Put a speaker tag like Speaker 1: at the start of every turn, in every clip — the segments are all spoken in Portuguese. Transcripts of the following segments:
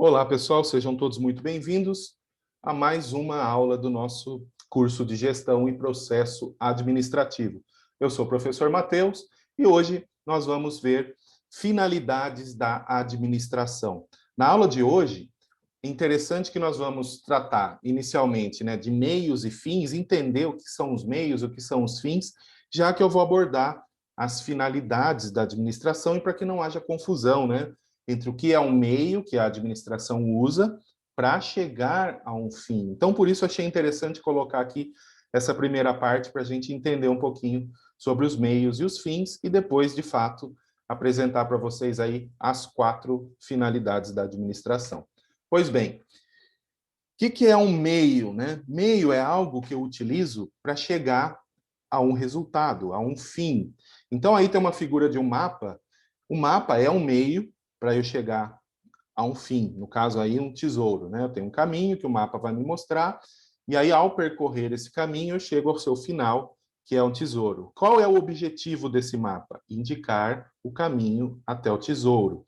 Speaker 1: Olá, pessoal, sejam todos muito bem-vindos a mais uma aula do nosso curso de Gestão e Processo Administrativo. Eu sou o professor Matheus e hoje nós vamos ver finalidades da administração. Na aula de hoje, é interessante que nós vamos tratar inicialmente, de meios e fins, entender o que são os meios, o que são os fins, já que eu vou abordar as finalidades da administração e para que não haja confusão, entre o que é um meio que a administração usa para chegar a um fim. Então, por isso, achei interessante colocar aqui essa primeira parte para a gente entender um pouquinho sobre os meios e os fins e depois, de fato, apresentar para vocês aí as 4 finalidades da administração. Pois bem, o que é um meio, Meio é algo que eu utilizo para chegar a um resultado, a um fim. Então, aí tem uma figura de um mapa. O mapa é um meio para eu chegar a um fim. No caso aí, um tesouro, Eu tenho um caminho que o mapa vai me mostrar, e aí, ao percorrer esse caminho, eu chego ao seu final, que é um tesouro. Qual é o objetivo desse mapa? Indicar o caminho até o tesouro.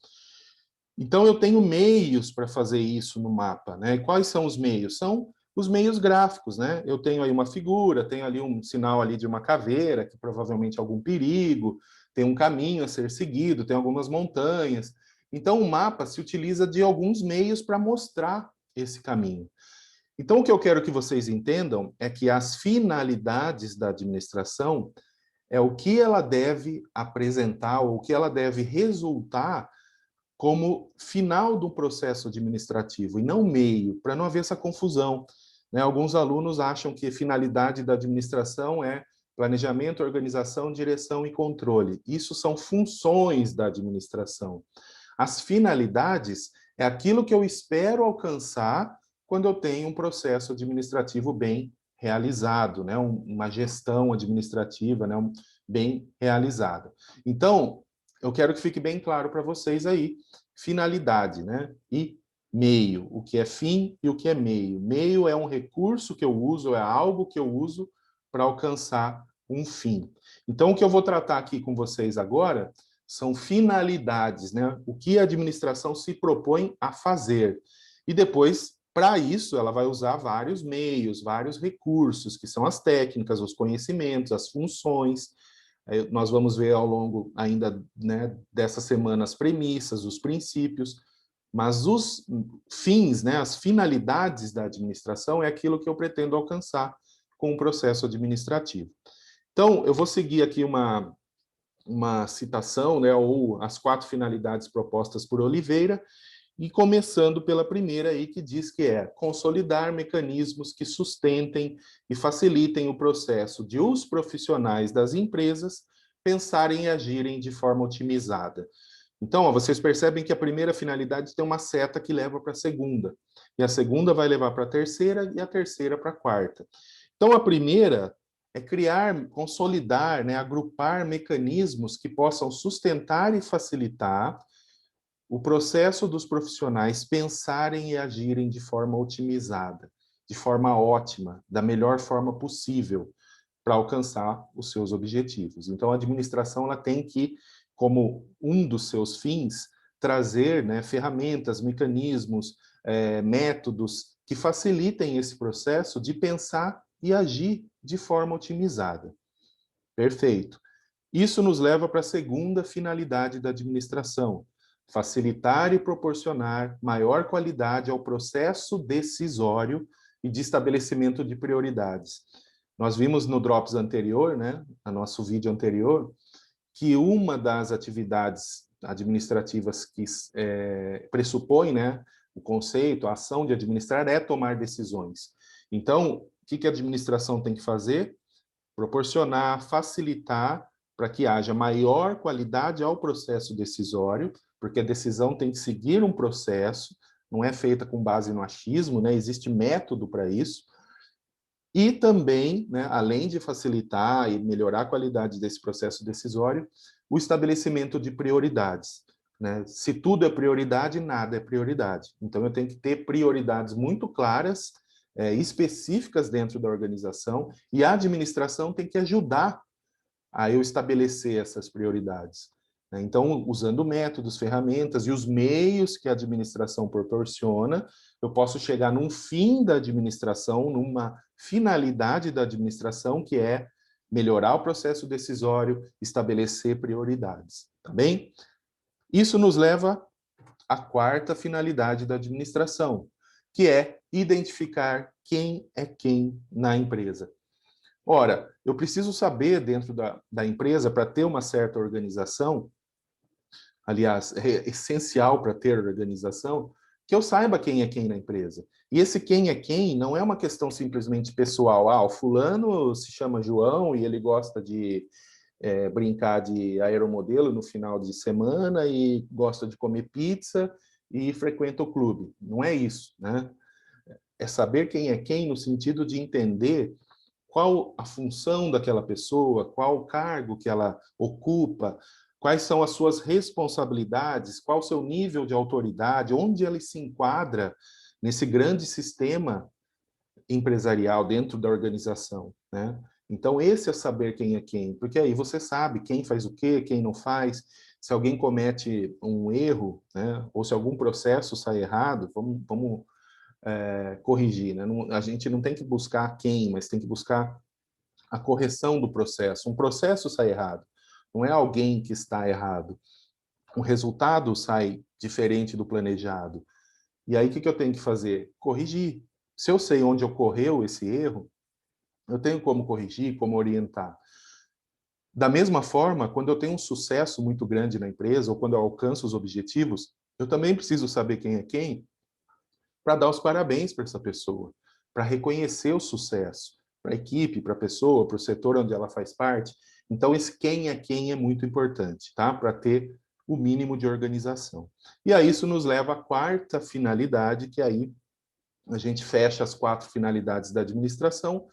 Speaker 1: Então, eu tenho meios para fazer isso no mapa, E quais são os meios? São os meios gráficos, Eu tenho aí uma figura, tenho ali um sinal ali de uma caveira, que provavelmente é algum perigo, tem um caminho a ser seguido, tem algumas montanhas. Então, o mapa se utiliza de alguns meios para mostrar esse caminho. Então, o que eu quero que vocês entendam é que as finalidades da administração é o que ela deve apresentar, ou o que ela deve resultar como final do processo administrativo e não meio, para não haver essa confusão. Alguns alunos acham que a finalidade da administração é planejamento, organização, direção e controle. Isso são funções da administração. As finalidades é aquilo que eu espero alcançar quando eu tenho um processo administrativo bem realizado, uma gestão administrativa, bem realizada. Então, eu quero que fique bem claro para vocês aí, finalidade, E meio, o que é fim e o que é meio. Meio é um recurso que eu uso, é algo que eu uso para alcançar um fim. Então, o que eu vou tratar aqui com vocês agora são finalidades, O que a administração se propõe a fazer. E depois, para isso, ela vai usar vários meios, vários recursos, que são as técnicas, os conhecimentos, as funções. Nós vamos ver ao longo ainda dessa semana as premissas, os princípios, mas os fins, as finalidades da administração é aquilo que eu pretendo alcançar com o processo administrativo. Então, eu vou seguir aqui uma citação, ou as 4 finalidades propostas por Oliveira, e começando pela primeira aí, que diz que é consolidar mecanismos que sustentem e facilitem o processo de os profissionais das empresas pensarem e agirem de forma otimizada. Então, vocês percebem que a primeira finalidade tem uma seta que leva para a segunda, e a segunda vai levar para a terceira, e a terceira para a quarta. Então, a primeira é criar, consolidar, agrupar mecanismos que possam sustentar e facilitar o processo dos profissionais pensarem e agirem de forma otimizada, de forma ótima, da melhor forma possível para alcançar os seus objetivos. Então, a administração ela tem que, como um dos seus fins, trazer ferramentas, mecanismos, métodos que facilitem esse processo de pensar e agir de forma otimizada. Perfeito. Isso nos leva para a segunda finalidade da administração: facilitar e proporcionar maior qualidade ao processo decisório e de estabelecimento de prioridades. Nós vimos no Drops anterior, no nosso vídeo anterior, que uma das atividades administrativas que pressupõe o conceito, a ação de administrar, é tomar decisões. Então, o que a administração tem que fazer? Proporcionar, facilitar para que haja maior qualidade ao processo decisório, porque a decisão tem que seguir um processo, não é feita com base no achismo, existe método para isso. E também, além de facilitar e melhorar a qualidade desse processo decisório, o estabelecimento de prioridades. Se tudo é prioridade, nada é prioridade. Então, eu tenho que ter prioridades muito claras, específicas dentro da organização, e a administração tem que ajudar a eu estabelecer essas prioridades. né? Então, usando métodos, ferramentas e os meios que a administração proporciona, eu posso chegar num fim da administração, numa finalidade da administração, que é melhorar o processo decisório, estabelecer prioridades, tá bem? Isso nos leva à quarta finalidade da administração, que é identificar quem é quem na empresa. Ora, eu preciso saber dentro da empresa, para ter uma certa organização, aliás, é essencial para ter organização, que eu saiba quem é quem na empresa. E esse quem é quem não é uma questão simplesmente pessoal. Ah, o fulano se chama João e ele gosta de brincar de aeromodelo no final de semana e gosta de comer pizza e frequenta o clube. Não é isso, né? É saber quem é quem no sentido de entender qual a função daquela pessoa, qual o cargo que ela ocupa, quais são as suas responsabilidades, qual o seu nível de autoridade, onde ela se enquadra nesse grande sistema empresarial dentro da organização, né? Então, esse é saber quem é quem, porque aí você sabe quem faz o quê, quem não faz, se alguém comete um erro, né, ou se algum processo sai errado, vamos corrigir, né? Não, a gente não tem que buscar quem, mas tem que buscar a correção do processo. Um processo sai errado, não é alguém que está errado. O resultado sai diferente do planejado. E aí, o que eu tenho que fazer? Corrigir. Se eu sei onde ocorreu esse erro, eu tenho como corrigir, como orientar. Da mesma forma, quando eu tenho um sucesso muito grande na empresa, ou quando eu alcanço os objetivos, eu também preciso saber quem é quem para dar os parabéns para essa pessoa, para reconhecer o sucesso, para a equipe, para a pessoa, para o setor onde ela faz parte. Então, esse quem é muito importante, tá? Para ter o mínimo de organização. E aí isso nos leva à quarta finalidade, que aí a gente fecha as 4 finalidades da administração,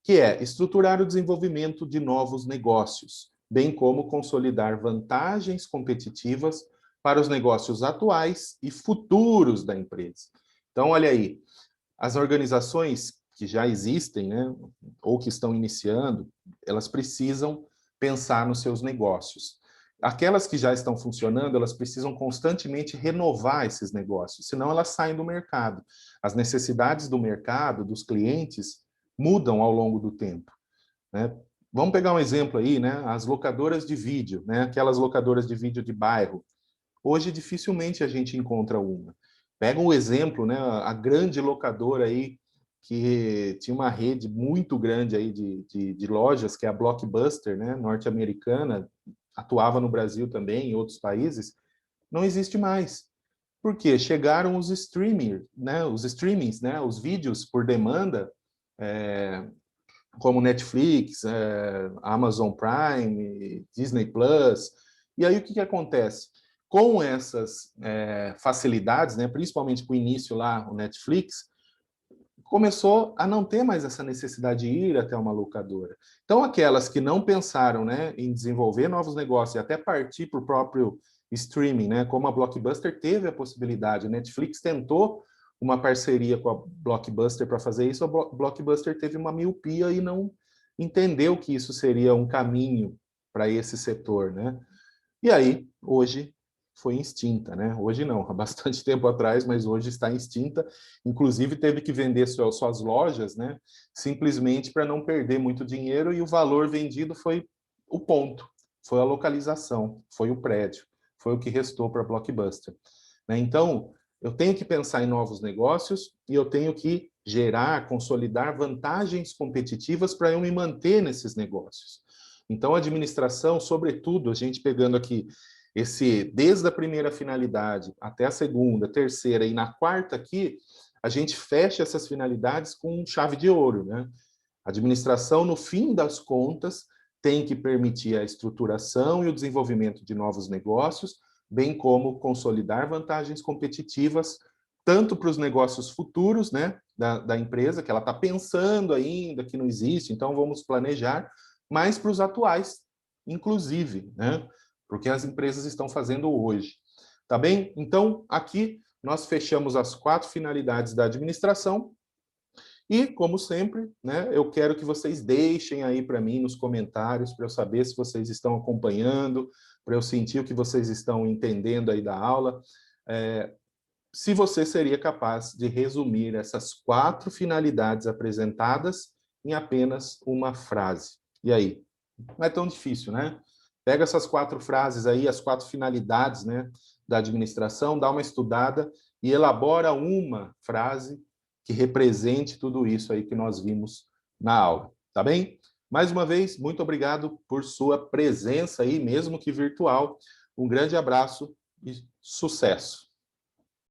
Speaker 1: que é estruturar o desenvolvimento de novos negócios, bem como consolidar vantagens competitivas para os negócios atuais e futuros da empresa. Então, olha aí, as organizações que já existem, né, ou que estão iniciando, elas precisam pensar nos seus negócios. Aquelas que já estão funcionando, elas precisam constantemente renovar esses negócios, senão elas saem do mercado. As necessidades do mercado, dos clientes, mudam ao longo do tempo, né? Vamos pegar um exemplo aí, né? As locadoras de vídeo, né? Aquelas locadoras de vídeo de bairro. Hoje, dificilmente a gente encontra uma. Pega um exemplo, né? A grande locadora aí, que tinha uma rede muito grande aí de lojas, que é a Blockbuster, né? Norte-americana, atuava no Brasil também, em outros países, não existe mais. Por quê? Chegaram os streaming, né? Os streamings, né? Os vídeos por demanda, como Netflix, Amazon Prime, Disney Plus. E aí o que acontece? Com essas facilidades, né, principalmente com o início lá, o Netflix, começou a não ter mais essa necessidade de ir até uma locadora. Então, aquelas que não pensaram, né, em desenvolver novos negócios e até partir para o próprio streaming, né, como a Blockbuster teve a possibilidade, a Netflix tentou uma parceria com a Blockbuster para fazer isso, a Blockbuster teve uma miopia e não entendeu que isso seria um caminho para esse setor, né? E aí, hoje, foi extinta, né? Hoje não, há bastante tempo atrás, mas hoje está extinta. Inclusive, teve que vender suas lojas, né? Simplesmente para não perder muito dinheiro, e o valor vendido foi o ponto, foi a localização, foi o prédio, foi o que restou para a Blockbuster, né? Então, eu tenho que pensar em novos negócios e eu tenho que gerar, consolidar vantagens competitivas para eu me manter nesses negócios. Então, a administração, sobretudo, a gente pegando aqui desde a primeira finalidade até a segunda, terceira e na quarta aqui, a gente fecha essas finalidades com chave de ouro, né? A administração, no fim das contas, tem que permitir a estruturação e o desenvolvimento de novos negócios, bem como consolidar vantagens competitivas, tanto para os negócios futuros, né, da empresa, que ela está pensando ainda, que não existe, então vamos planejar, mas para os atuais, inclusive, né, porque as empresas estão fazendo hoje. Tá bem? Então, aqui nós fechamos as 4 finalidades da administração. E, como sempre, né, eu quero que vocês deixem aí para mim nos comentários, para eu saber se vocês estão acompanhando, para eu sentir o que vocês estão entendendo aí da aula, se você seria capaz de resumir essas 4 finalidades apresentadas em apenas uma frase. E aí? Não é tão difícil, né? Pega essas 4 frases aí, as 4 finalidades, né, da administração, dá uma estudada e elabora uma frase que represente tudo isso aí que nós vimos na aula, tá bem? Mais uma vez, muito obrigado por sua presença aí, mesmo que virtual. Um grande abraço e sucesso!